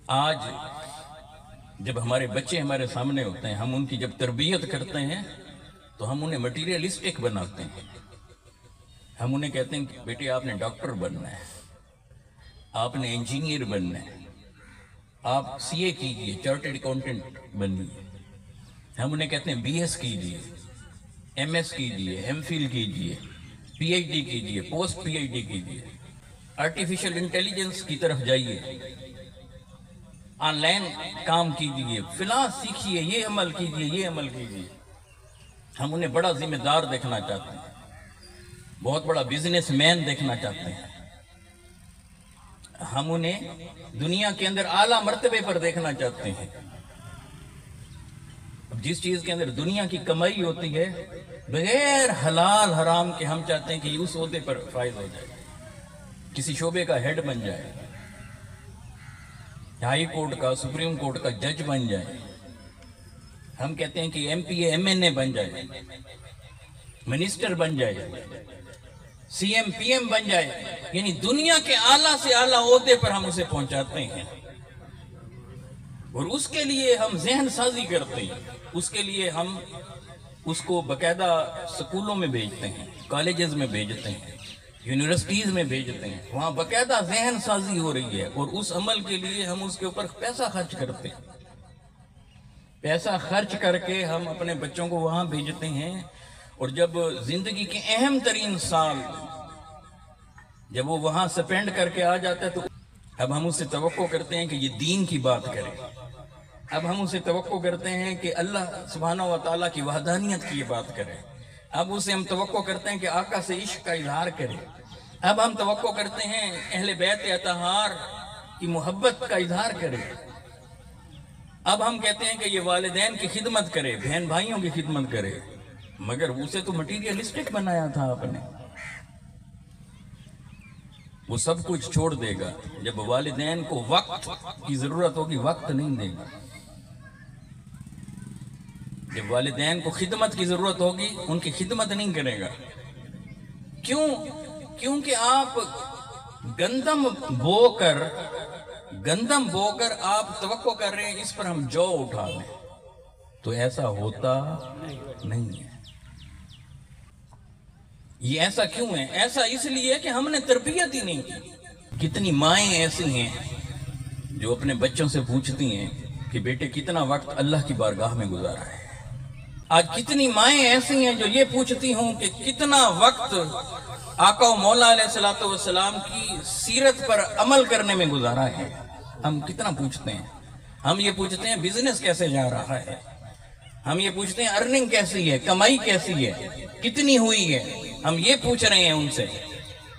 آج جب ہمارے بچے ہمارے سامنے ہوتے ہیں، ہم ان کی جب تربیت کرتے ہیں تو ہم انہیں مٹیریلسٹک بناتے ہیں. ہم انہیں کہتے ہیں کہ بیٹے آپ نے ڈاکٹر بننا ہے، آپ نے انجینئر بننا ہے، آپ سی اے کیجئے، چارٹرڈ اکاؤنٹنٹ بنیے. ہم انہیں کہتے ہیں بی ایس کیجئے، ایم ایس کیجئے، ایم فل کیجئے، پی ایچ ڈی کیجئے، پوسٹ پی ایچ ڈی کیجئے، آرٹیفیشل انٹیلیجنس کی طرف جائیے، آن لائن کام کیجئے، فلاں سیکھیے، یہ عمل کیجئے، یہ عمل کیجئے. ہم انہیں بڑا ذمہ دار دیکھنا چاہتے ہیں، بہت بڑا بزنس مین دیکھنا چاہتے ہیں. ہم انہیں دنیا کے اندر اعلیٰ مرتبے پر دیکھنا چاہتے ہیں. جس چیز کے اندر دنیا کی کمائی ہوتی ہے بغیر حلال حرام کے، ہم چاہتے ہیں کہ اس عہدے پر فائز ہو جائے، کسی شعبے کا ہیڈ بن جائے، ہائی کورٹ کا، سپریم کورٹ کا جج بن جائے. ہم کہتے ہیں کہ M P A M N A بن جائے، منسٹر بن جائے، سی ایم پی ایم بن جائے. یعنی دنیا کے اعلیٰ سے اعلیٰ عہدے پر ہم اسے پہنچاتے ہیں، اور اس کے لیے ہم ذہن سازی کرتے ہیں. اس کے لیے ہم اس کو باقاعدہ سکولوں میں بھیجتے ہیں، کالجز میں بھیجتے ہیں، یونیورسٹیز میں بھیجتے ہیں. وہاں باقاعدہ ذہن سازی ہو رہی ہے، اور اس عمل کے لیے ہم اس کے اوپر پیسہ خرچ کرتے ہیں. پیسہ خرچ کر کے ہم اپنے بچوں کو وہاں بھیجتے ہیں، اور جب زندگی کے اہم ترین سال جب وہ وہاں سپینڈ کر کے آ جاتا ہے تو اب ہم اس سے توقع کرتے ہیں کہ یہ دین کی بات کرے. اب ہم اسے توقع کرتے ہیں کہ اللہ سبحانہ و تعالیٰ کی وحدانیت کی یہ بات کرے. اب اسے ہم توقع کرتے ہیں کہ آقا سے عشق کا اظہار کرے. اب ہم توقع کرتے ہیں اہل بیت اطہار کی محبت کا اظہار کرے. اب ہم کہتے ہیں کہ یہ والدین کی خدمت کرے، بہن بھائیوں کی خدمت کرے. مگر اسے تو مٹیریلسٹک بنایا تھا آپ نے. وہ سب کچھ چھوڑ دے گا جب والدین کو وقت کی ضرورت ہوگی، وقت نہیں دے گا. جب والدین کو خدمت کی ضرورت ہوگی، ان کی خدمت نہیں کرے گا. کیوں؟ کیونکہ آپ گندم بو کر آپ توقع کر رہے ہیں اس پر ہم جو اٹھا لیں، تو ایسا ہوتا نہیں ہے. یہ ایسا کیوں ہے؟ ایسا اس لیے کہ ہم نے تربیت ہی نہیں کی. کتنی مائیں ایسی ہیں جو اپنے بچوں سے پوچھتی ہیں کہ بیٹے کتنا وقت اللہ کی بارگاہ میں گزارا ہے. آج کتنی مائیں ایسی ہیں جو یہ پوچھتی ہوں کہ کتنا وقت آقا و مولا علیہ السلام کی سیرت پر عمل کرنے میں گزارا ہے. ہم کتنا پوچھتے ہیں. ہم یہ پوچھتے ہیں بزنس کیسے جا رہا ہے، ہم یہ پوچھتے ہیں ارننگ کیسی ہے، کمائی کیسی ہے، کتنی ہوئی ہے. ہم یہ پوچھ رہے ہیں ان سے.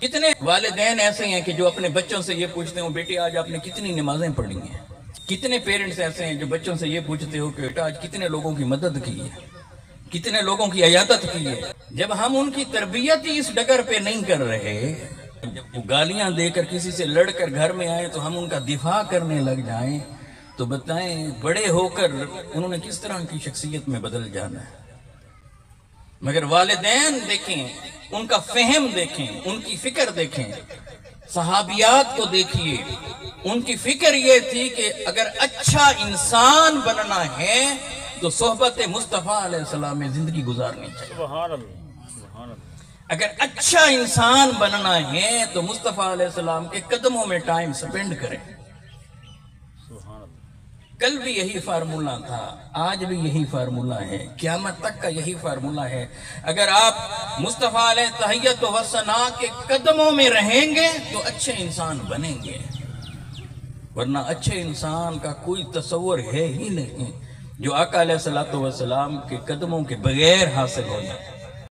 کتنے والدین ایسے ہیں کہ جو اپنے بچوں سے یہ پوچھتے ہیں بیٹے آج آپ نے کتنی نمازیں پڑھی ہیں. کتنے پیرنٹس ایسے ہیں جو بچوں سے یہ پوچھتے ہو کہ بیٹا آج کتنے لوگوں کی مدد کی ہے، کتنے لوگوں کی عیادت کی ہے. جب ہم ان کی تربیت ہی اس ڈگر پہ نہیں کر رہے، جب وہ گالیاں دے کر کسی سے لڑ کر گھر میں آئے تو ہم ان کا دفاع کرنے لگ جائیں، تو بتائیں بڑے ہو کر انہوں نے کس طرح کی شخصیت میں بدل جانا ہے. مگر والدین دیکھیں، ان کا فہم دیکھیں، ان کی فکر دیکھیں. صحابیات کو دیکھیے، ان کی فکر یہ تھی کہ اگر اچھا انسان بننا ہے تو صحبت مصطفیٰ علیہ السلام میں زندگی گزارنی چاہیے. اگر اچھا انسان بننا ہے تو مصطفیٰ علیہ السلام کے قدموں میں ٹائم سپینڈ کریں. کل بھی یہی فارمولہ تھا، آج بھی یہی فارمولہ ہے، قیامت تک کا یہی فارمولہ ہے. اگر آپ مصطفیٰ علیہ تحیت و ثنا کے قدموں میں رہیں گے تو اچھے انسان بنیں گے، ورنہ اچھے انسان کا کوئی تصور ہے ہی نہیں جو آقا علیہ السلام کے قدموں کے بغیر حاصل ہو جائے.